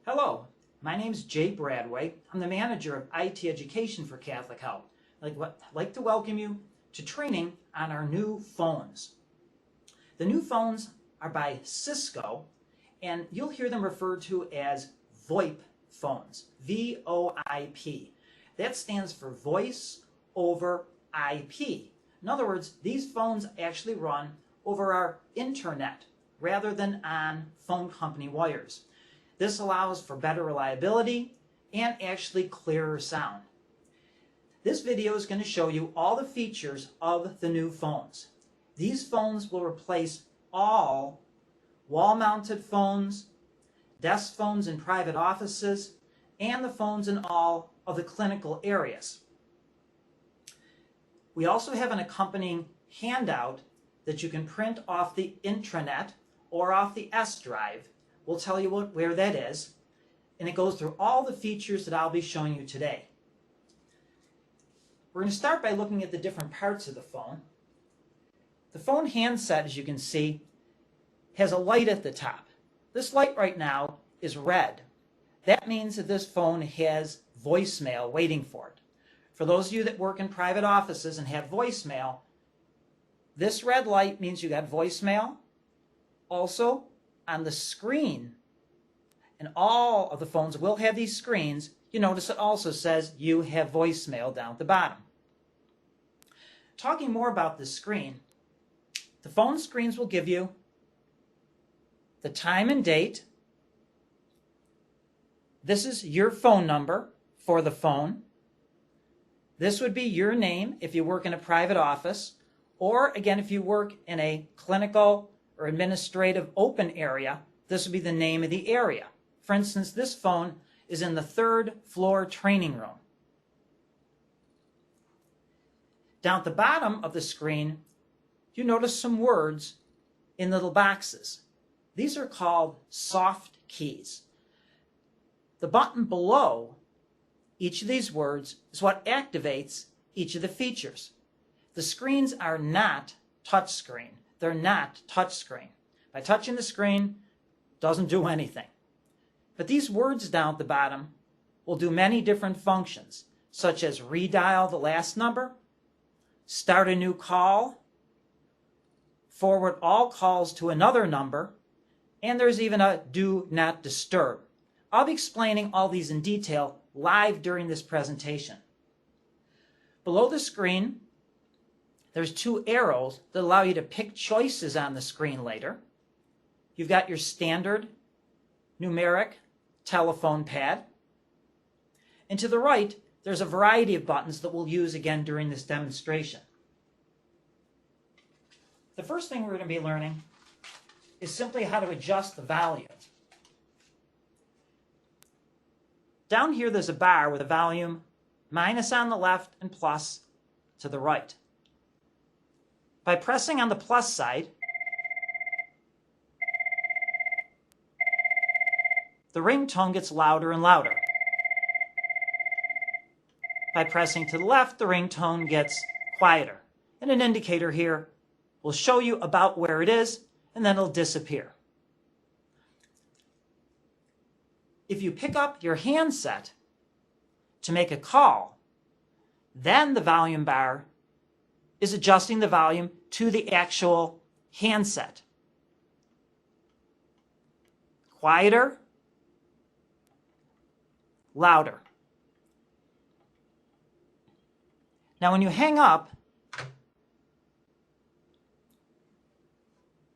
Hello, my name is Jay Bradway. I'm the manager of IT Education for Catholic Health. I'd like to welcome you to training on our new phones. The new phones are by Cisco, and you'll hear them referred to as VoIP phones, VOIP. That stands for Voice over IP. In other words, these phones actually run over our internet rather than on phone company wires. This allows for better reliability and actually clearer sound. This video is going to show you all the features of the new phones. These phones will replace all wall-mounted phones, desk phones in private offices, and the phones in all of the clinical areas. We also have an accompanying handout that you can print off the intranet or off the S drive. We'll tell you where that is, and it goes through all the features that I'll be showing you today. We're going to start by looking at the different parts of the phone. The phone handset, as you can see, has a light at the top. This light right now is red. That means that this phone has voicemail waiting for it. For those of you that work in private offices and have voicemail, this red light means you got voicemail. Also, on the screen, and all of the phones will have these screens, you notice it also says you have voicemail down at the bottom. Talking more about the screen, the phone screens will give you the time and date. This is your phone number for the phone. This would be your name if you work in a private office, or again, if you work in a clinical or administrative open area, this would be the name of the area. For instance, this phone is in the 3rd floor training room. Down at the bottom of the screen, you notice some words in little boxes. These are called soft keys. The button below each of these words is what activates each of the features. The screens are not touchscreen. They're not touchscreen. By touching the screen, it doesn't do anything. But these words down at the bottom will do many different functions, such as redial the last number, start a new call, forward all calls to another number, and there's even a do not disturb. I'll be explaining all these in detail live during this presentation. Below the screen, there's 2 arrows that allow you to pick choices on the screen later. You've got your standard numeric telephone pad. And to the right, there's a variety of buttons that we'll use again during this demonstration. The first thing we're going to be learning is simply how to adjust the volume. Down here, there's a bar with a volume minus on the left and plus to the right. By pressing on the plus side, the ringtone gets louder and louder. By pressing to the left, the ringtone gets quieter. And an indicator here will show you about where it is, and then it'll disappear. If you pick up your handset to make a call, then the volume bar is adjusting the volume to the actual handset. Quieter, louder. Now when you hang up,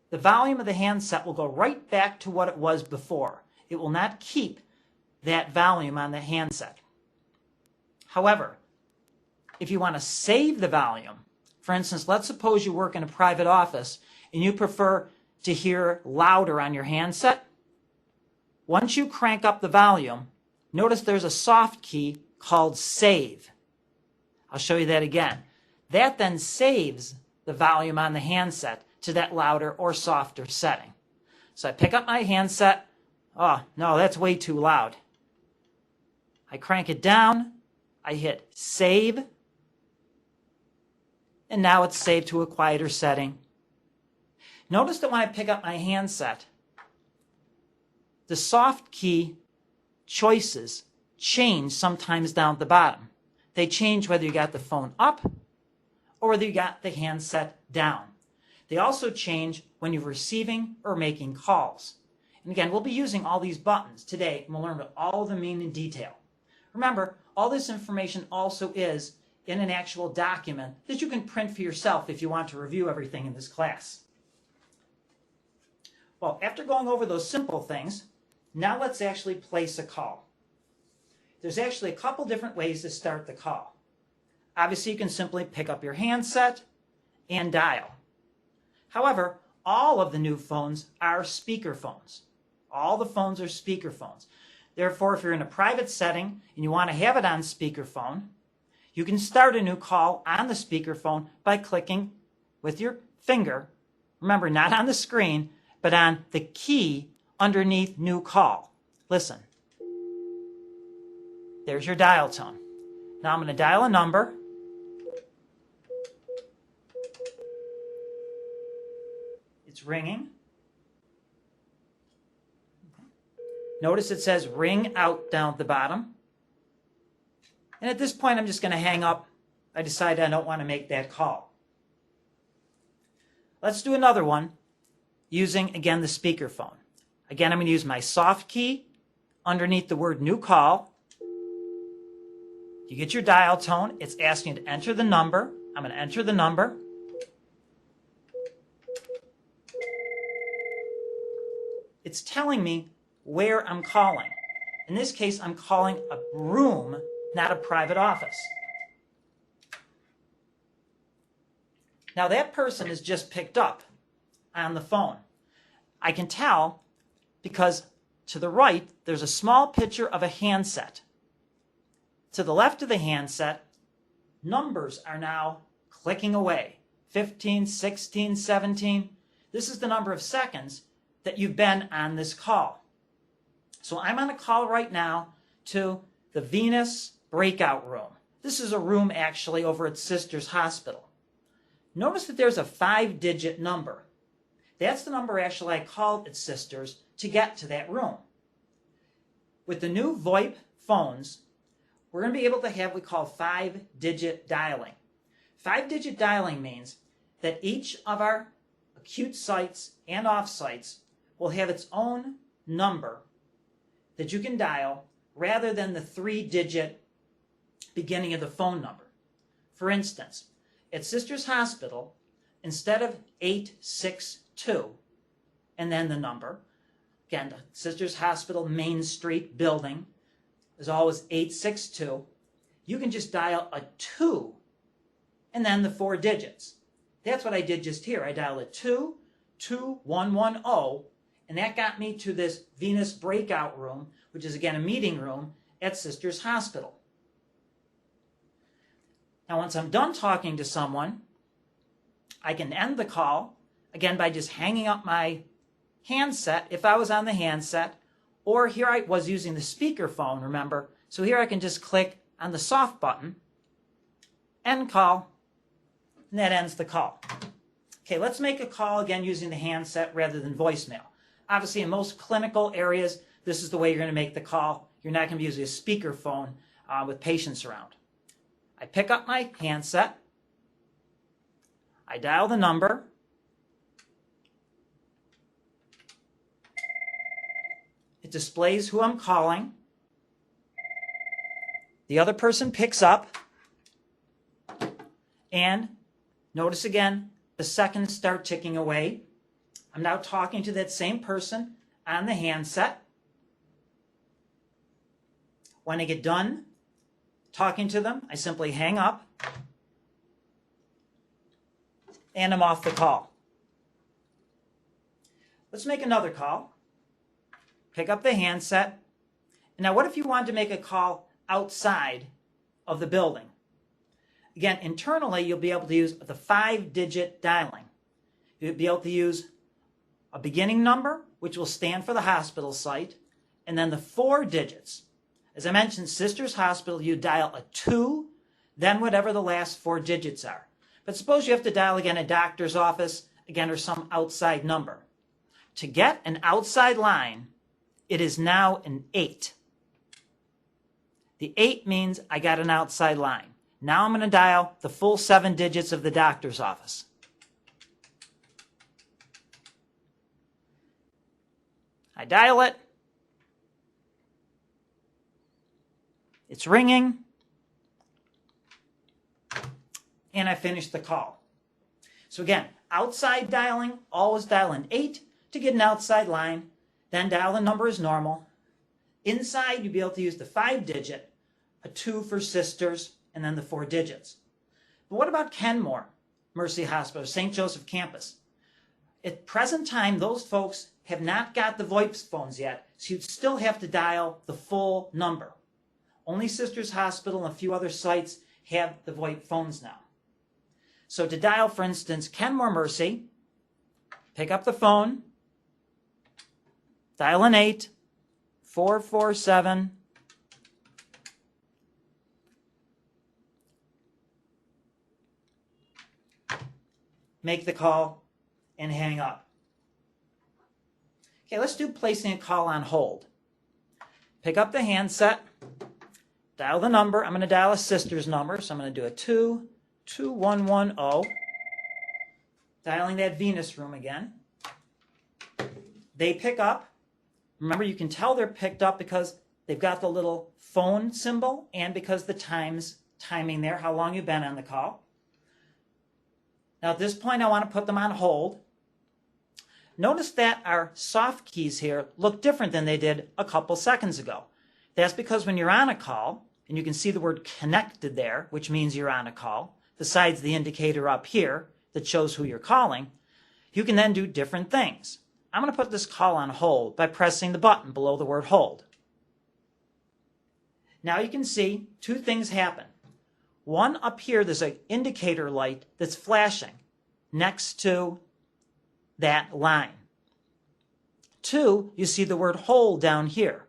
the volume of the handset will go right back to what it was before. It will not keep that volume on the handset. However, if you want to save the volume, for instance, let's suppose you work in a private office and you prefer to hear louder on your handset. Once you crank up the volume, notice there's a soft key called save. I'll show you that again. That then saves the volume on the handset to that louder or softer setting. So I pick up my handset. Oh, no, that's way too loud. I crank it down. I hit save. And now it's saved to a quieter setting. Notice that when I pick up my handset, the soft key choices change sometimes down at the bottom. They change whether you got the phone up or whether you got the handset down. They also change when you're receiving or making calls. And again, we'll be using all these buttons today, and we'll learn what all of them mean in detail. Remember, all this information also is in an actual document that you can print for yourself if you want to review everything in this class. Well, after going over those simple things, now let's actually place a call. There's actually a couple different ways to start the call. Obviously, you can simply pick up your handset and dial. However, all of the new phones are speaker phones. All the phones are speaker phones. Therefore, if you're in a private setting and you want to have it on speakerphone, you can start a new call on the speakerphone by clicking with your finger, remember, not on the screen, but on the key underneath new call. Listen. There's your dial tone. Now I'm going to dial a number. It's ringing. Notice it says ring out down at the bottom. And at this point, I'm just going to hang up. I decided I don't want to make that call. Let's do another one using, again, the speakerphone. Again, I'm going to use my soft key underneath the word new call. You get your dial tone. It's asking you to enter the number. I'm going to enter the number. It's telling me where I'm calling. In this case, I'm calling a room, not a private office. Now that person is just picked up on the phone. I can tell because to the right, there's a small picture of a handset. To the left of the handset, numbers are now clicking away. 15, 16, 17. This is the number of seconds that you've been on this call. So I'm on a call right now to the Venus breakout room. This is a room actually over at Sisters Hospital. Notice that there's a 5-digit number. That's the number actually I called at Sisters to get to that room. With the new VoIP phones, we're going to be able to have what we call 5-digit dialing. 5-digit dialing means that each of our acute sites and off sites will have its own number that you can dial rather than the 3-digit beginning of the phone number. For instance, at Sisters Hospital, instead of 862 and then the number, again, the Sisters Hospital Main Street building is always 862, you can just dial a 2 and then the 4 digits. That's what I did just here. I dialed a 22110, and that got me to this Venus breakout room, which is again a meeting room at Sisters Hospital. Now once I'm done talking to someone, I can end the call, again by just hanging up my handset if I was on the handset, or here I was using the speakerphone, remember, so here I can just click on the soft button, end call, and that ends the call. Okay, let's make a call again using the handset rather than voicemail. Obviously, in most clinical areas, this is the way you're going to make the call. You're not going to be using a speakerphone with patients around. I pick up my handset. I dial the number. It displays who I'm calling. The other person picks up. And notice again, the seconds start ticking away. I'm now talking to that same person on the handset. When I get done talking to them, I simply hang up and I'm off the call. Let's make another call. Pick up the handset. Now what if you wanted to make a call outside of the building? Again, internally, you'll be able to use the 5-digit dialing. You'll be able to use a beginning number, which will stand for the hospital site, and then the 4 digits. As I mentioned, Sisters Hospital, you dial a 2, then whatever the last 4 digits are. But suppose you have to dial again a doctor's office, again, or some outside number. To get an outside line, it is now an 8. The 8 means I got an outside line. Now I'm going to dial the full 7 digits of the doctor's office. I dial it. It's ringing. And I finish the call. So again, outside dialing, always dial an 8 to get an outside line. Then dial the number as normal. Inside, you'll be able to use the 5-digit, a 2 for sisters, and then the 4 digits. But what about Kenmore Mercy Hospital, St. Joseph Campus? At present time, those folks have not got the VoIP phones yet, so you'd still have to dial the full number. Only Sisters Hospital and a few other sites have the VoIP phones now. So to dial, for instance, Kenmore Mercy, pick up the phone, dial an 8, 447, make the call, and hang up. Okay, let's do placing a call on hold. Pick up the handset, dial the number. I'm going to dial a sister's number, so I'm going to do a 22110. Dialing that Venus room again. They pick up. Remember, you can tell they're picked up because they've got the little phone symbol and because the timing there, how long you've been on the call. Now at this point, I want to put them on hold. Notice that our soft keys here look different than they did a couple seconds ago. That's because when you're on a call, and you can see the word connected there, which means you're on a call, besides the indicator up here that shows who you're calling, you can then do different things. I'm going to put this call on hold by pressing the button below the word hold. Now you can see 2 things happen. One, up here, there's an indicator light that's flashing next to that line. 2, you see the word hold down here.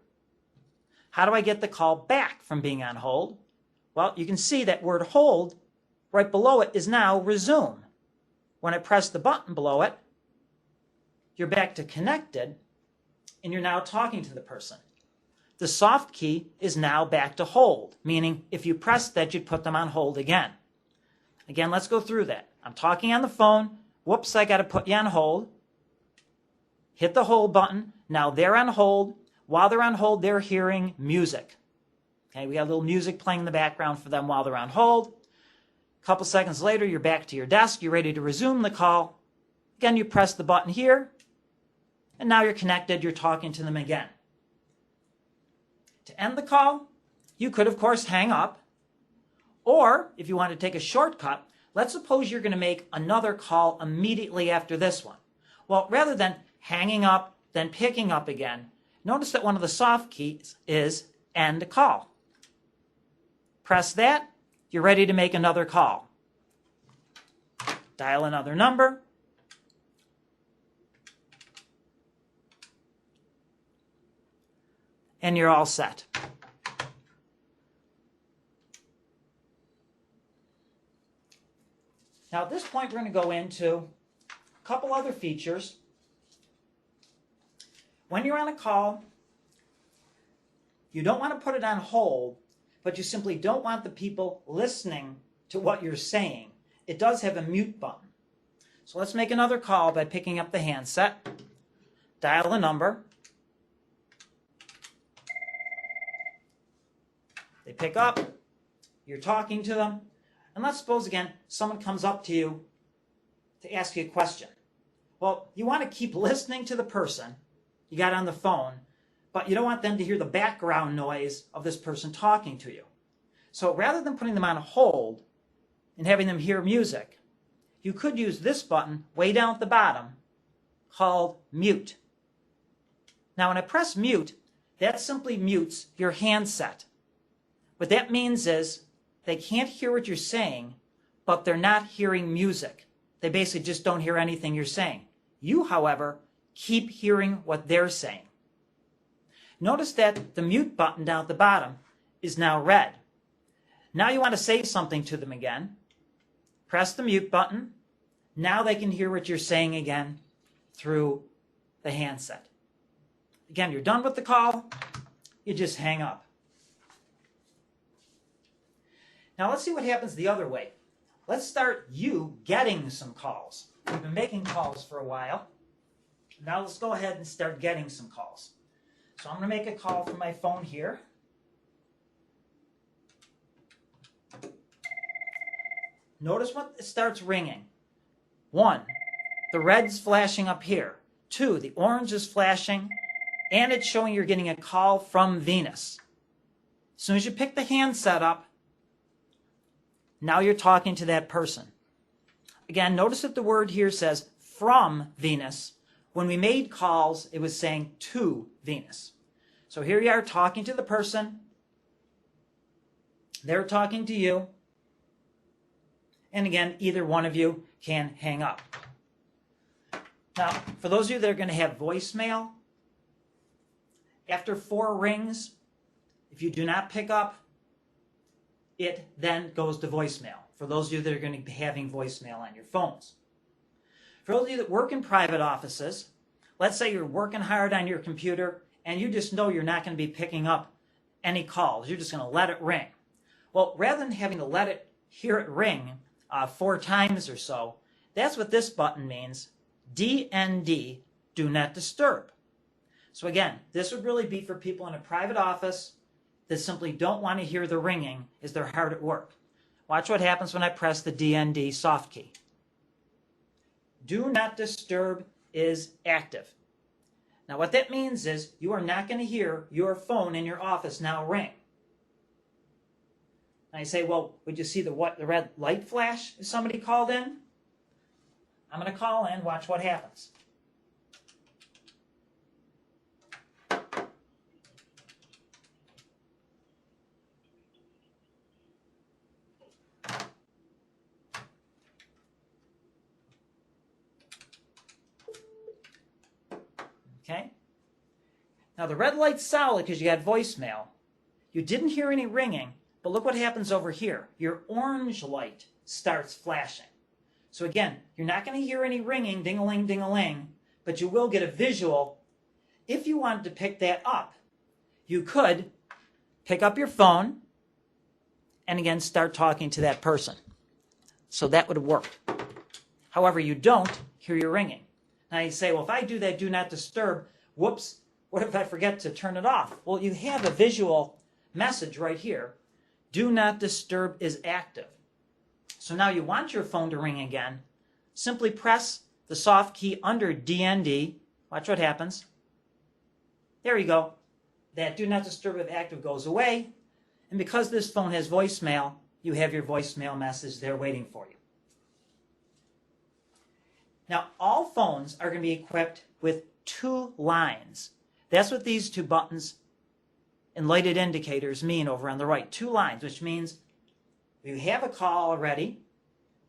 How do I get the call back from being on hold? Well, you can see that word hold right below it is now resume. When I press the button below it, you're back to connected, and you're now talking to the person. The soft key is now back to hold, meaning if you press that, you'd put them on hold again. Again, let's go through that. I'm talking on the phone. Whoops, I got to put you on hold. Hit the hold button. Now they're on hold. While they're on hold, they're hearing music. Okay, we got a little music playing in the background for them while they're on hold. A couple seconds later, you're back to your desk. You're ready to resume the call. Again, you press the button here, and now you're connected. You're talking to them again. To end the call, you could, of course, hang up. Or, if you want to take a shortcut, let's suppose you're going to make another call immediately after this one. Well, rather than hanging up, then picking up again, notice that one of the soft keys is end call. Press that, you're ready to make another call. Dial another number. And you're all set. Now at this point, we're going to go into a couple other features. When you're on a call, you don't want to put it on hold, but you simply don't want the people listening to what you're saying. It does have a mute button. So let's make another call by picking up the handset, dial the number. They pick up, you're talking to them, and let's suppose again someone comes up to you to ask you a question. Well, you want to keep listening to the person you got on the phone, but you don't want them to hear the background noise of this person talking to you. So rather than putting them on hold and having them hear music, you could use this button way down at the bottom called mute. Now when I press mute, that simply mutes your handset. What that means is they can't hear what you're saying, but they're not hearing music. They basically just don't hear anything you're saying. You, however, keep hearing what they're saying. Notice that the mute button down at the bottom is now red. Now you want to say something to them again. Press the mute button. Now they can hear what you're saying again through the handset. Again, you're done with the call. You just hang up. Now let's see what happens the other way. Let's start you getting some calls. We've been making calls for a while. Now let's go ahead and start getting some calls. So I'm going to make a call from my phone here. Notice what it starts ringing. 1, the red's flashing up here. 2, the orange is flashing, and it's showing you're getting a call from Venus. As soon as you pick the handset up, now you're talking to that person. Again, notice that the word here says from Venus. When we made calls, it was saying to Venus. So here you are talking to the person. They're talking to you. And again, either one of you can hang up. Now, for those of you that are going to have voicemail, after 4 rings, if you do not pick up, it then goes to voicemail. For those of you that are going to be having voicemail on your phones. For those of you that work in private offices, let's say you're working hard on your computer and you just know you're not going to be picking up any calls. You're just going to let it ring. Well, rather than having to hear it ring 4 times or so, that's what this button means. DND, do not disturb. So again, this would really be for people in a private office that simply don't want to hear the ringing as they're hard at work. Watch what happens when I press the DND soft key. Do not disturb is active. Now what that means is you are not going to hear your phone in your office now ring. Now you say, well, would you see the red light flash if somebody called in? I'm going to call in, watch what happens. Okay? Now the red light's solid because you had voicemail. You didn't hear any ringing, but look what happens over here. Your orange light starts flashing. So again, you're not going to hear any ringing, ding-a-ling, ding-a-ling, but you will get a visual. If you wanted to pick that up, you could pick up your phone and again start talking to that person. So that would work. However, you don't hear your ringing. Now you say, well, if I do that do not disturb, whoops, what if I forget to turn it off? Well, you have a visual message right here. Do not disturb is active. So now you want your phone to ring again. Simply press the soft key under DND. Watch what happens. There you go. That do not disturb if active goes away. And because this phone has voicemail, you have your voicemail message there waiting for you. Now, all phones are going to be equipped with 2 lines. That's what these 2 buttons and lighted indicators mean over on the right. 2 lines, which means you have a call already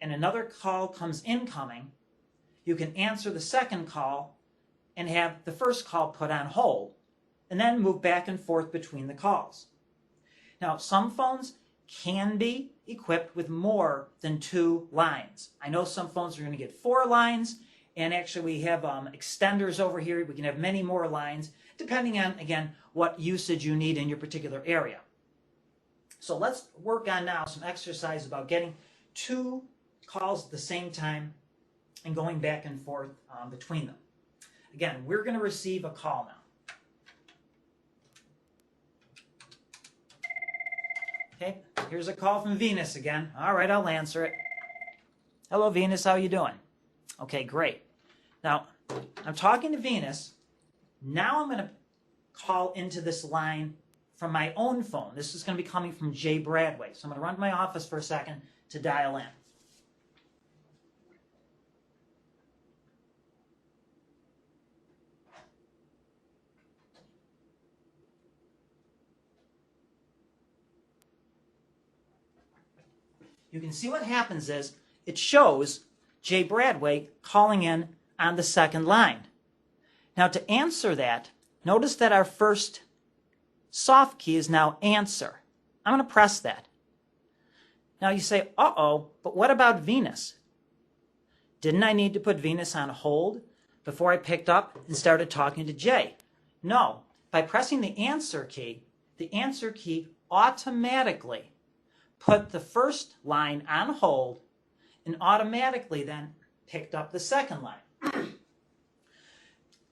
and another call comes incoming, you can answer the second call and have the first call put on hold and then move back and forth between the calls. Now, some phones can be equipped with more than 2 lines. I know some phones are going to get 4 lines, and actually we have extenders over here. We can have many more lines, depending on, again, what usage you need in your particular area. So let's work on now some exercise about getting 2 calls at the same time and going back and forth between them. Again, we're going to receive a call now. Okay, here's a call from Venus again. All right, I'll answer it. Hello, Venus, how you doing? Okay, great. Now, I'm talking to Venus. Now I'm going to call into this line from my own phone. This is going to be coming from Jay Bradway. So I'm going to run to my office for a second to dial in. You can see what happens is it shows Jay Bradway calling in on the second line. Now to answer that, notice that our first soft key is now answer. I'm going to press that. Now you say, uh-oh, but what about Venus? Didn't I need to put Venus on hold before I picked up and started talking to Jay? No. By pressing the answer key automatically put the first line on hold and automatically then picked up the second line.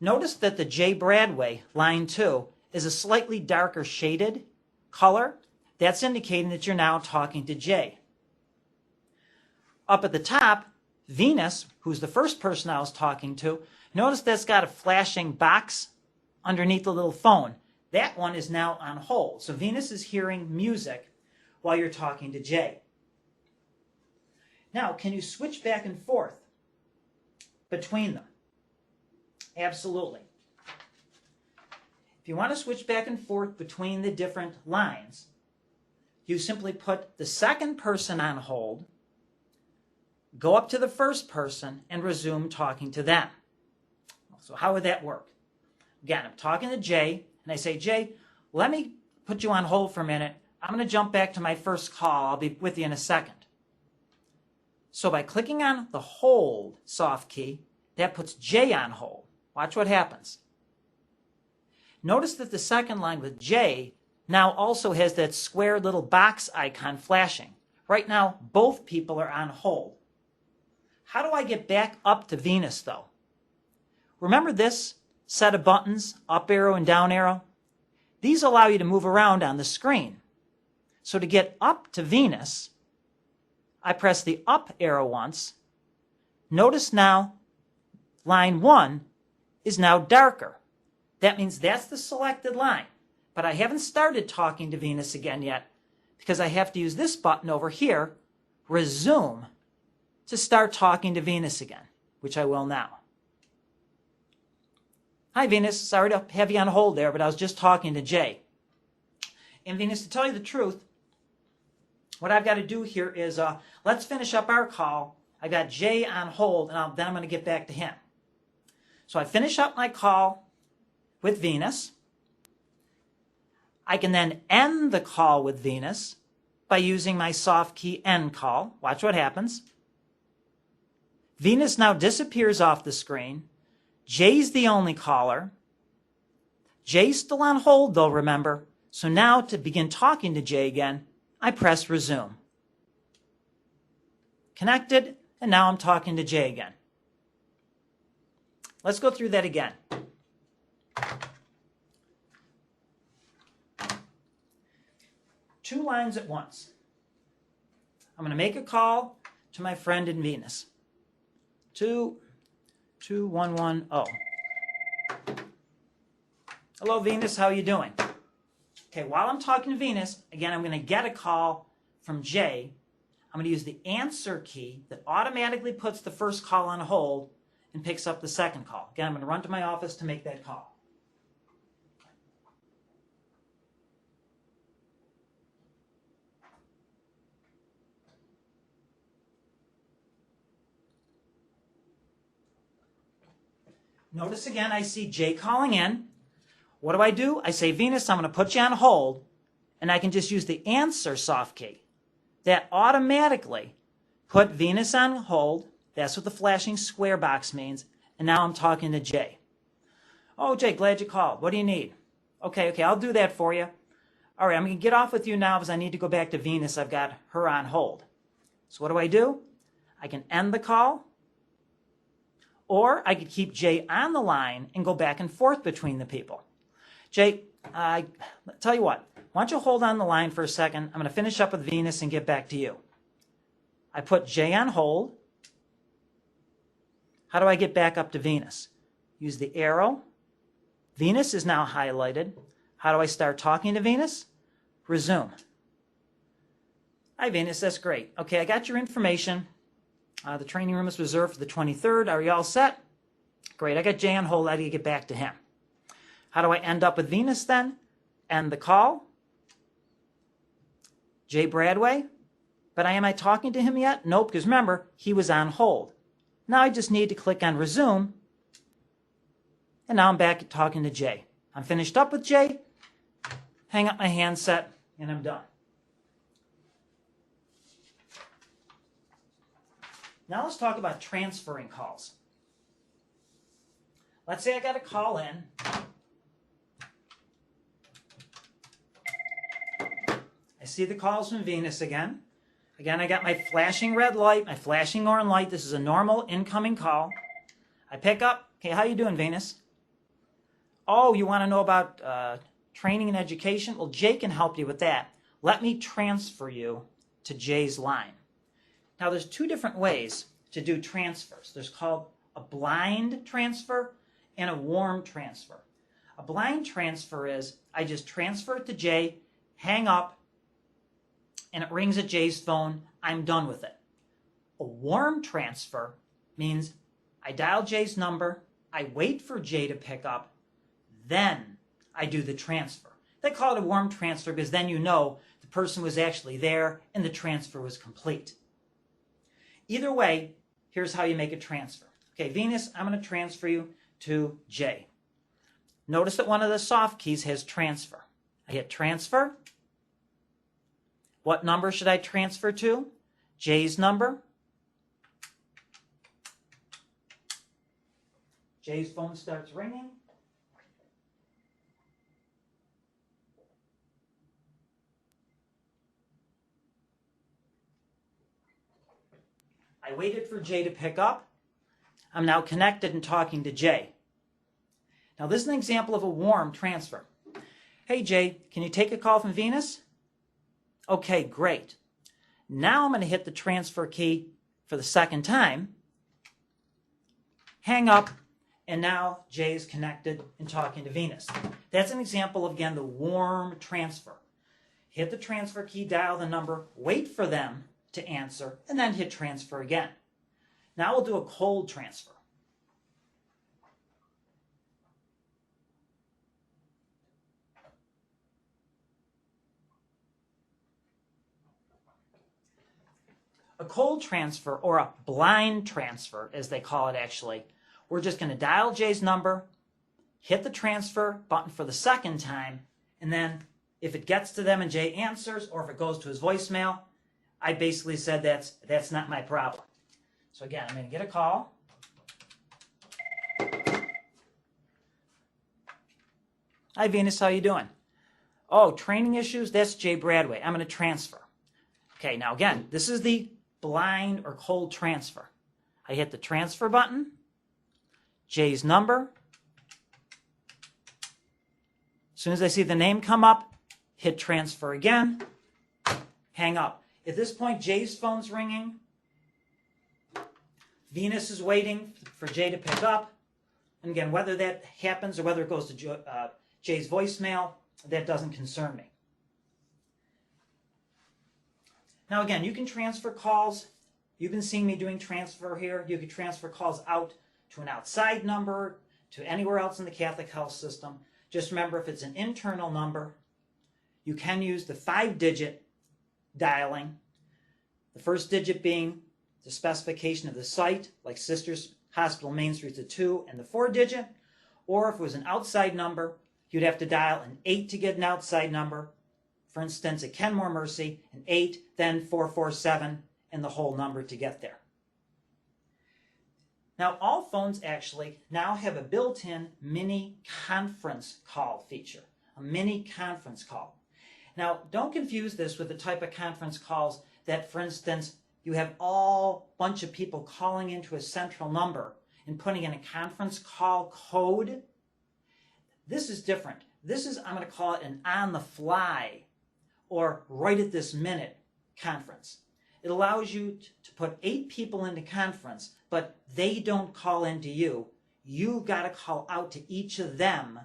Notice that the J. Bradway, line 2, is a slightly darker shaded color. That's indicating that you're now talking to J. Up at the top, Venus, who's the first person I was talking to, notice that's got a flashing box underneath the little phone. That one is now on hold. So Venus is hearing music while you're talking to J. Now, can you switch back and forth between them? Absolutely. If you want to switch back and forth between the different lines, you simply put the second person on hold, go up to the first person, and resume talking to them. So how would that work? Again, I'm talking to Jay, and I say, Jay, let me put you on hold for a minute. I'm going to jump back to my first call. I'll be with you in a second. So by clicking on the hold soft key, that puts Jay on hold. Watch what happens. Notice that the second line with Jay now also has that square little box icon flashing. Right now, both people are on hold. How do I get back up to Venus, though? Remember this set of buttons, up arrow and down arrow? These allow you to move around on the screen. So to get up to Venus, I press the up arrow once. Notice now, line 1 is now darker. That means that's the selected line. But I haven't started talking to Venus again yet because I have to use this button over here, resume, to start talking to Venus again, which I will now. Hi, Venus. Sorry to have you on hold there, but I was just talking to Jay. And Venus, to tell you the truth, what I've got to do here is let's finish up our call. I got Jay on hold, and then I'm going to get back to him. So I finish up my call with Venus. I can then end the call with Venus by using my soft key end call. Watch what happens. Venus now disappears off the screen. Jay's the only caller. Jay's still on hold, though, remember. So now to begin talking to Jay again, I press resume. Connected, and now I'm talking to Jay again. Let's go through that again. Two lines at once. I'm going to make a call to my friend in Venus. 22110. Hello, Venus. How are you doing? Okay, while I'm talking to Venus, again, I'm going to get a call from Jay. I'm going to use the answer key that automatically puts the first call on hold and picks up the second call. Again, I'm going to run to my office to make that call. Notice again, I see Jay calling in. What do? I say, Venus, I'm going to put you on hold, and I can just use the answer soft key. That automatically put Venus on hold. That's what the flashing square box means. And now I'm talking to Jay. Oh, Jay, glad you called. What do you need? Okay, I'll do that for you. All right, I'm going to get off with you now because I need to go back to Venus. I've got her on hold. So what do? I can end the call. Or I could keep Jay on the line and go back and forth between the people. Jay, I tell you what, why don't you hold on the line for a second? I'm going to finish up with Venus and get back to you. I put Jay on hold. How do I get back up to Venus? Use the arrow. Venus is now highlighted. How do I start talking to Venus? Resume. Hi, Venus, that's great. Okay, I got your information. The training room is reserved for the 23rd. Are you all set? Great. I got Jay on hold. How do you get back to him? How do I end up with Venus then? End the call. Jay Bradway. But am I talking to him yet? Nope, because remember, he was on hold. Now I just need to click on resume. And now I'm back talking to Jay. I'm finished up with Jay. Hang up my handset, and I'm done. Now let's talk about transferring calls. Let's say I got a call in. I see the calls from Venus again. Again, I got my flashing red light, my flashing orange light. This is a normal incoming call. I pick up. Okay, how you doing, Venus? Oh, you want to know about training and education? Well, Jay can help you with that. Let me transfer you to Jay's line. Now, there's two different ways to do transfers. There's called a blind transfer and a warm transfer. A blind transfer is I just transfer it to Jay, hang up, and it rings at Jay's phone. I'm done with it. A warm transfer means I dial Jay's number, I wait for Jay to pick up, then I do the transfer. They call it a warm transfer because then you know the person was actually there and the transfer was complete. Either way, here's how you make a transfer. Okay, Venus, I'm going to transfer you to Jay. Notice that one of the soft keys has transfer. I hit transfer. What number should I transfer to? Jay's number. Jay's phone starts ringing. I waited for Jay to pick up. I'm now connected and talking to Jay. Now this is an example of a warm transfer. Hey Jay, can you take a call from Venus? Okay, great. Now I'm going to hit the transfer key for the second time, hang up, and now Jay is connected and talking to Venus. That's an example of, again, the warm transfer. Hit the transfer key, dial the number, wait for them to answer, and then hit transfer again. Now we'll do a cold transfer. A cold transfer, or a blind transfer, as they call it actually, we're just going to dial Jay's number, hit the transfer button for the second time, and then if it gets to them and Jay answers, or if it goes to his voicemail, I basically said that's not my problem. So again, I'm going to get a call. Hi, Venus, how you doing? Oh, training issues? That's Jay Bradway. I'm going to transfer. Okay, now again, this is the blind or cold transfer. I hit the transfer button, Jay's number. As soon as I see the name come up, hit transfer again, hang up. At this point, Jay's phone's ringing. Venus is waiting for Jay to pick up. And again, whether that happens or whether it goes to Jay's voicemail, that doesn't concern me. Now again, you can transfer calls. You've been seeing me doing transfer here. You can transfer calls out to an outside number, to anywhere else in the Catholic health system. Just remember, if it's an internal number, you can use the 5-digit dialing. The first digit being the specification of the site, like Sisters Hospital Main Street's a 2, and the 4-digit. Or if it was an outside number, you'd have to dial an 8 to get an outside number. For instance, at Kenmore Mercy, an 8, then 447, and the whole number to get there. Now, all phones actually now have a built-in mini conference call feature, a mini conference call. Now, don't confuse this with the type of conference calls that, for instance, you have all bunch of people calling into a central number and putting in a conference call code. This is different. This is, I'm going to call it an on-the-fly or right at this minute conference. It allows you to put 8 people into conference, but they don't call into you. You got to call out to each of them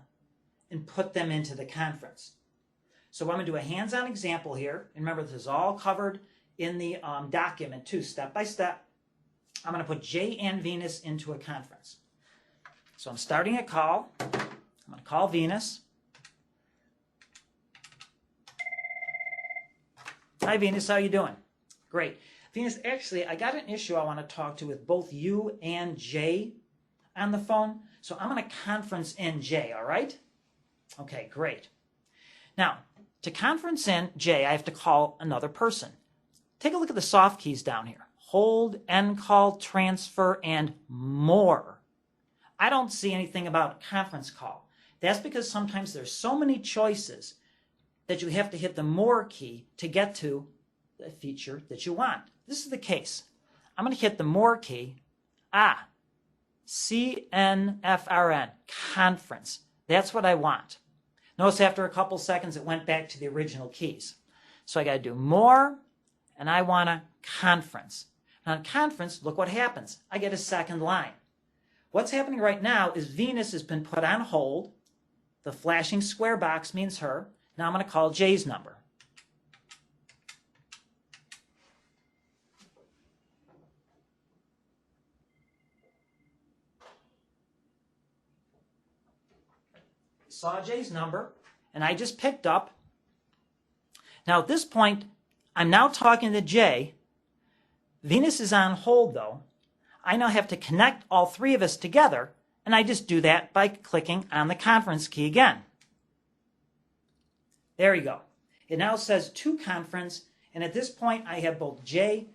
and put them into the conference. So I'm going to do a hands-on example here. And remember, this is all covered in the document too, step by step. I'm going to put Jay and Venus into a conference. So I'm starting a call. I'm going to call Venus. Hi, Venus. How you doing? Great. Venus, actually, I got an issue I want to talk to with both you and Jay on the phone. So I'm going to conference in Jay, all right? Okay, great. Now, to conference in Jay, I have to call another person. Take a look at the soft keys down here. Hold, end call, transfer, and more. I don't see anything about conference call. That's because sometimes there's so many choices. that you have to hit the more key to get to the feature that you want. This is the case. I'm going to hit the more key. CNFRN, conference. That's what I want. Notice after a couple seconds it went back to the original keys. So I got to do more, and I want a conference. Now in conference, look what happens. I get a second line. What's happening right now is Venus has been put on hold. The flashing square box means her. Now I'm going to call Jay's number. Saw Jay's number, and I just picked up. Now at this point, I'm now talking to Jay. Venus is on hold though. I now have to connect all three of us together, and I just do that by clicking on the conference key again. There you go. It now says to conference, and at this point I have both Jay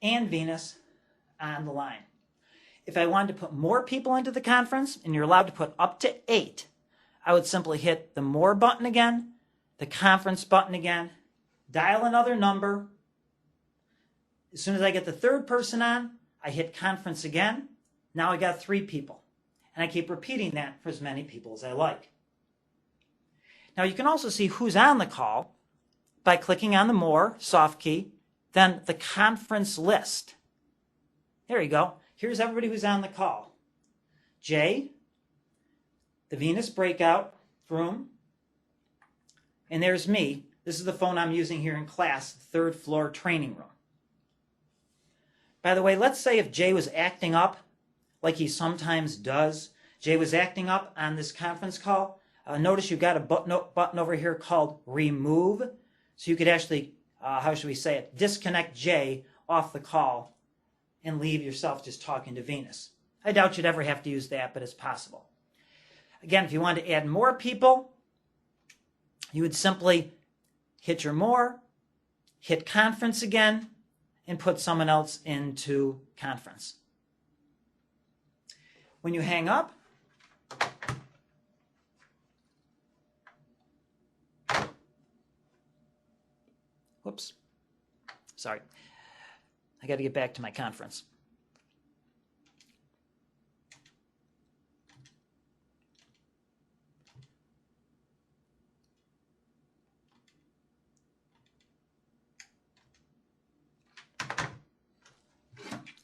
and Venus on the line. If I wanted to put more people into the conference, and you're allowed to put up to 8, I would simply hit the more button again, the conference button again, dial another number. As soon as I get the third person on, I hit conference again. Now I got 3 people. And I keep repeating that for as many people as I like. Now you can also see who's on the call by clicking on the more, soft key, then the conference list. There you go. Here's everybody who's on the call. Jay, the Venus breakout room, and there's me. This is the phone I'm using here in class, 3rd floor training room. By the way, let's say if Jay was acting up, like he sometimes does, Jay was acting up on this conference call, notice you've got a button over here called remove, so you could actually, how should we say it, disconnect Jay off the call and leave yourself just talking to Venus. I doubt you'd ever have to use that, but it's possible. Again, if you want to add more people, you would simply hit your more, hit conference again, and put someone else into conference. When you hang up, whoops, sorry, I got to get back to my conference.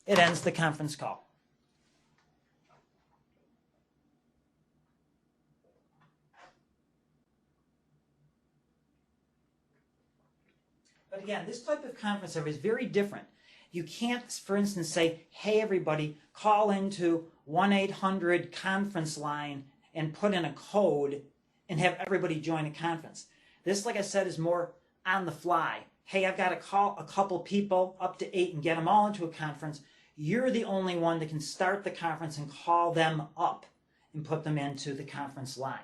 It ends the conference call. But again, this type of conference service is very different. You can't, for instance, say, hey, everybody, call into 1-800-conference line and put in a code and have everybody join a conference. This, like I said, is more on the fly. Hey, I've got to call a couple people, up to 8, and get them all into a conference. You're the only one that can start the conference and call them up and put them into the conference line.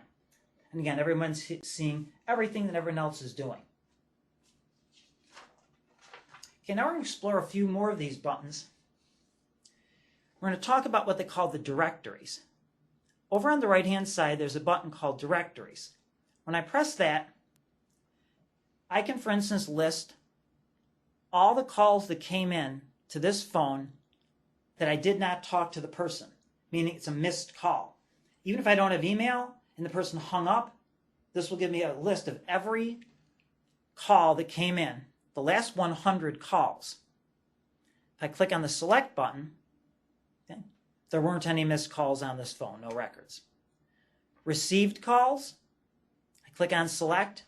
And again, everyone's seeing everything that everyone else is doing. Okay, now we're going to explore a few more of these buttons. We're going to talk about what they call the directories. Over on the right-hand side, there's a button called Directories. When I press that, I can, for instance, list all the calls that came in to this phone that I did not talk to the person, meaning it's a missed call. Even if I don't have email and the person hung up, this will give me a list of every call that came in, the last 100 calls. If I click on the Select button, okay, there weren't any missed calls on this phone, no records. Received calls, I click on Select.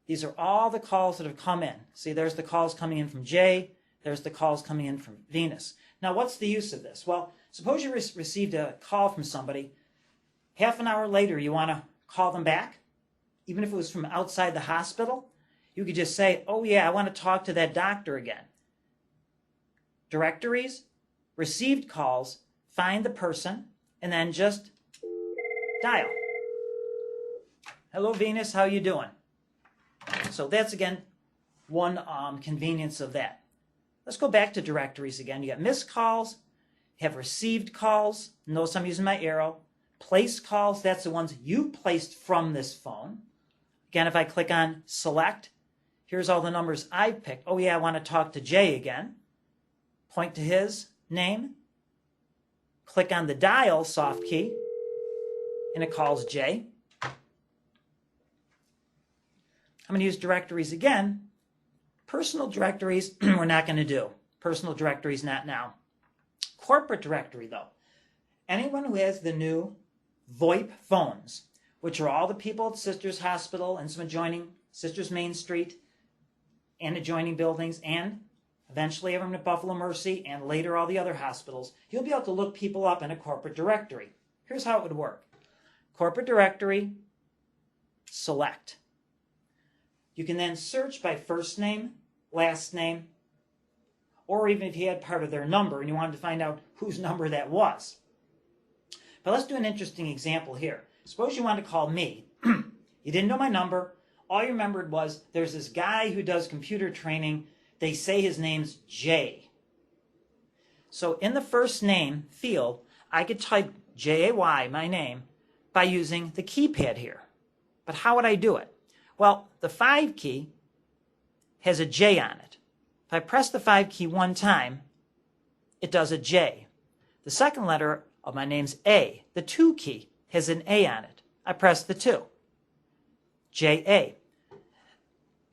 These are all the calls that have come in. See, there's the calls coming in from Jay. There's the calls coming in from Venus. Now, what's the use of this? Well, suppose you received a call from somebody. Half an hour later, you want to call them back. Even if it was from outside the hospital, you could just say, oh yeah, I want to talk to that doctor again. Directories, received calls, find the person, and then just dial. Hello, Venus, how you doing? So that's, again, one convenience of that. Let's go back to directories again. You got missed calls, you have received calls. Notice I'm using my arrow. Placed calls, that's the ones you placed from this phone. Again, if I click on select, here's all the numbers I've picked. Oh yeah, I want to talk to Jay again. Point to his name. Click on the dial soft key, and it calls Jay. I'm going to use directories again. Personal directories, we're not going to do. Personal directories, not now. Corporate directory, though. Anyone who has the new VOIP phones, which are all the people at Sisters Hospital and some adjoining Sisters Main Street and adjoining buildings, and eventually everyone at Buffalo Mercy and later all the other hospitals, you'll be able to look people up in a corporate directory. Here's how it would work. Corporate directory, select. You can then search by first name, last name, or even if you had part of their number and you wanted to find out whose number that was. But let's do an interesting example here. Suppose you wanted to call me. You didn't know my number. All you remembered was there's this guy who does computer training. They say his name's Jay. So in the first name field, I could type J-A-Y, my name, by using the keypad here. But how would I do it? Well, the 5 key has a J on it. If I press the 5 key one time, it does a J. The second letter of my name's A. The 2 key has an A on it. I press the 2. J-A.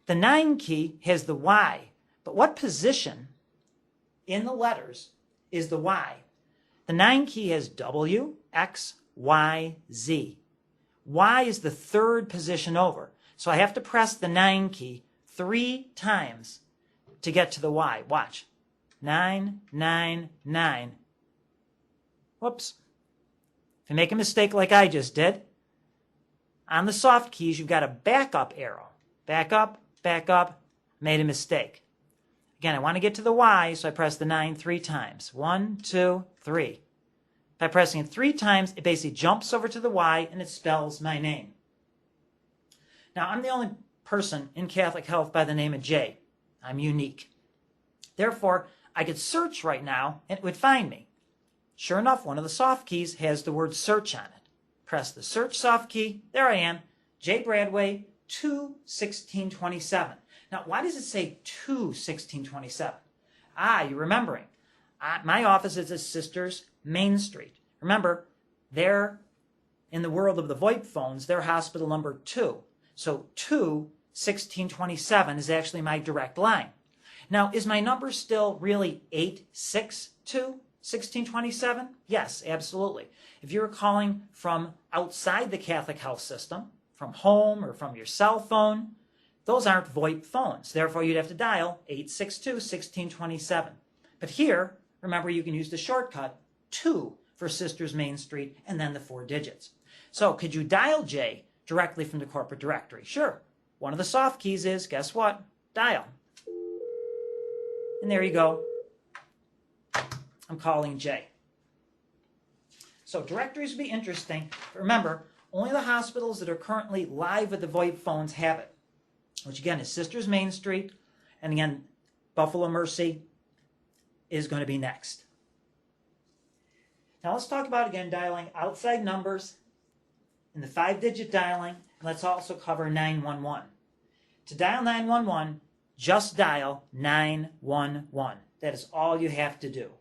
The 9 key has the Y. But what position in the letters is the Y? The 9 key has W, X, Y, Z. Y is the third position over. So I have to press the 9 key 3 times to get to the Y. Watch. 9, 9, 9. Whoops. If you make a mistake like I just did, on the soft keys, you've got a backup arrow. Back up, made a mistake. Again, I want to get to the Y, so I press the 9 3 times. 1, 2, 3. By pressing it 3 times, it basically jumps over to the Y and it spells my name. Now, I'm the only person in Catholic Health by the name of Jay. I'm unique. Therefore, I could search right now and it would find me. Sure enough, one of the soft keys has the word search on it. Press the search soft key. There I am, Jay Bradway, 2/16/27. Now, why does it say 2/16/27? You're remembering. My office is at Sisters Main Street. Remember, they're in the world of the VoIP phones, they're hospital number 2. So 2/16/27 is actually my direct line. Now, is my number still really 862/16/27? Yes, absolutely. If you're calling from outside the Catholic health system, from home or from your cell phone, those aren't VoIP phones. Therefore, you'd have to dial 862/16/27. But here, remember, you can use the shortcut 2 for Sisters Main Street and then the 4 digits. So could you dial J directly from the corporate directory? Sure. One of the soft keys is, guess what? Dial. And there you go. I'm calling J. So directories would be interesting. But remember, only the hospitals that are currently live with the VoIP phones have it, which again is Sisters Main Street, and again, Buffalo Mercy is going to be next. Now let's talk about, again, dialing outside numbers in the 5-digit dialing. Let's also cover 911. To dial 911, just dial 911. That is all you have to do.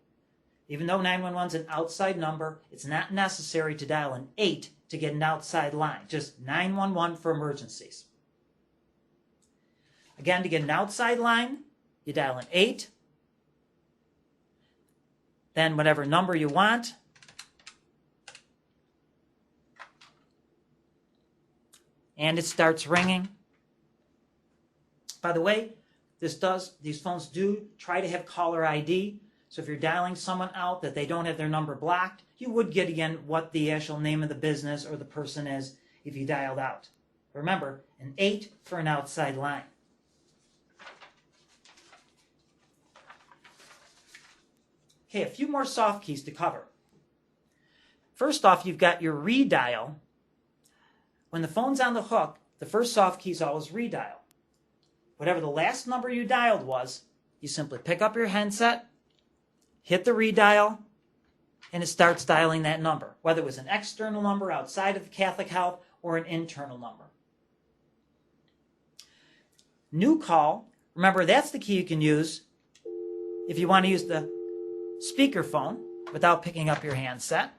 Even though 911 is an outside number, it's not necessary to dial an 8 to get an outside line. Just 911 for emergencies. Again, to get an outside line, you dial an 8, then whatever number you want, and it starts ringing. By the way, these phones do try to have caller ID, so if you're dialing someone out that they don't have their number blocked, you would get, again, what the actual name of the business or the person is if you dialed out. Remember, an 8 for an outside line. Okay, a few more soft keys to cover. First off, you've got your redial. When the phone's on the hook, the first soft key is always redial. Whatever the last number you dialed was, you simply pick up your handset, hit the redial, and it starts dialing that number, whether it was an external number outside of Catholic Health or an internal number. New call, remember that's the key you can use if you want to use the speakerphone without picking up your handset.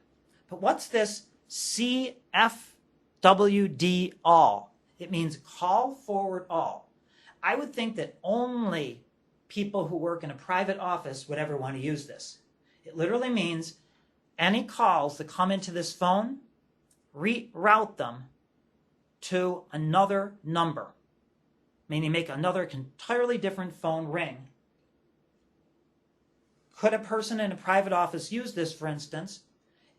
But what's this CFWD all? It means call forward all. I would think that only people who work in a private office would ever want to use this. It literally means any calls that come into this phone, reroute them to another number, meaning make another entirely different phone ring. Could a person in a private office use this, for instance,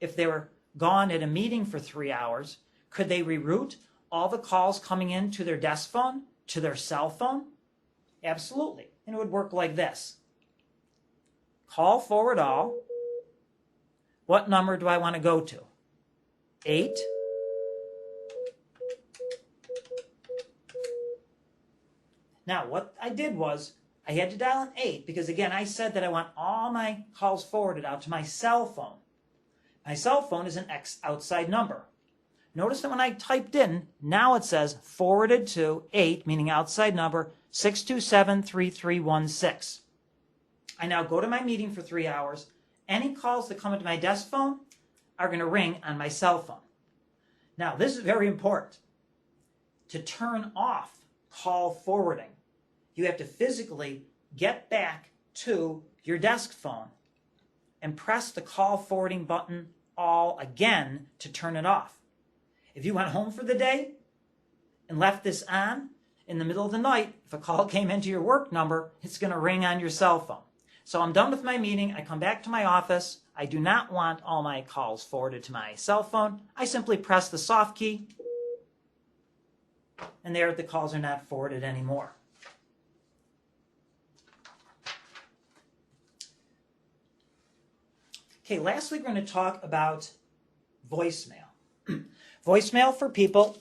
if they were gone at a meeting for 3 hours? Could they reroute all the calls coming in to their desk phone, to their cell phone? Absolutely. And it would work like this. Call forward all. What number do I want to go to? 8. Now, what I did was I had to dial an 8 because, again, I said that I want all my calls forwarded out to my cell phone. My cell phone is an outside number. Notice that when I typed in, now it says forwarded to 8, meaning outside number, 627-3316. I now go to my meeting for 3 hours. Any calls that come into my desk phone are going to ring on my cell phone. Now, this is very important. To turn off call forwarding, you have to physically get back to your desk phone and press the call forwarding button all again to turn it off. If you went home for the day and left this on in the middle of the night, if a call came into your work number, it's going to ring on your cell phone. So I'm done with my meeting. I come back to my office. I do not want all my calls forwarded to my cell phone. I simply press the soft key, and there the calls are not forwarded anymore. Okay, lastly, we're going to talk about voicemail. Voicemail for people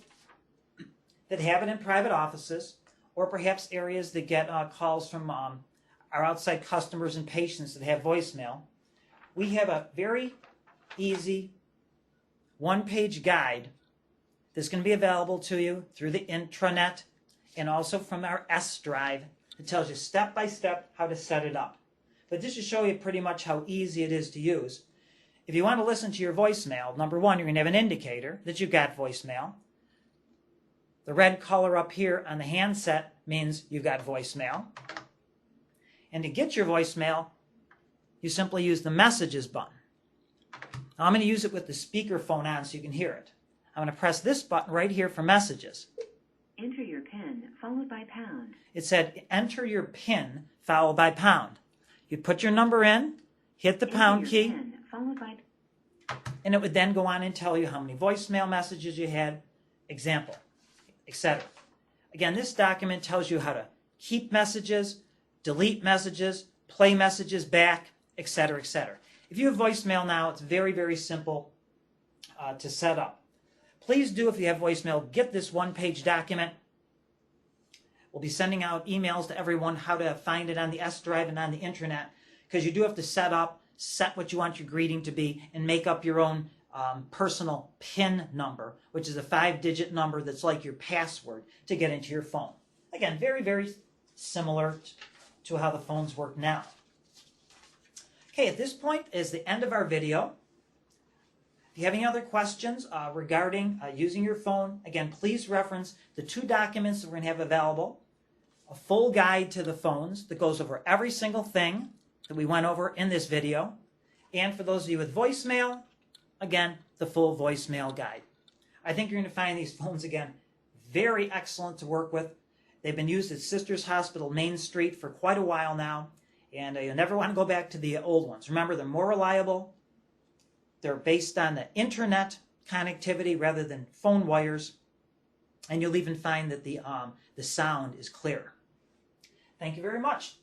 that have it in private offices, or perhaps areas that get calls from our outside customers and patients that have voicemail. We have a very easy one-page guide that's going to be available to you through the intranet and also from our S drive that tells you step-by-step how to set it up. But this should show you pretty much how easy it is to use. If you want to listen to your voicemail, number one, you're going to have an indicator that you've got voicemail. The red color up here on the handset means you've got voicemail. And to get your voicemail, you simply use the messages button. Now I'm going to use it with the speakerphone on so you can hear it. I'm going to press this button right here for messages. Enter your PIN followed by pound. It said enter your PIN followed by pound. You put your number in, hit the pound key, PIN followed by, and it would then go on and tell you how many voicemail messages you had, example, etc. Again, this document tells you how to keep messages, delete messages, play messages back, etc., etc. If you have voicemail now, it's very, very simple to set up. Please do, if you have voicemail, get this one-page document. We'll be sending out emails to everyone how to find it on the S drive and on the intranet, because you do have to set what you want your greeting to be, and make up your own personal PIN number, which is a 5-digit number that's like your password to get into your phone. Again, very, very similar to how the phones work now. Okay, at this point is the end of our video. If you have any other questions regarding using your phone, again, please reference the 2 documents that we're going to have available. A full guide to the phones that goes over every single thing that we went over in this video. And for those of you with voicemail, again, the full voicemail guide. I think you're going to find these phones, again, very excellent to work with. They've been used at Sisters Hospital Main Street for quite a while now, and you'll never want to go back to the old ones. Remember, they're more reliable. They're based on the internet connectivity rather than phone wires, and you'll even find that the sound is clearer. Thank you very much.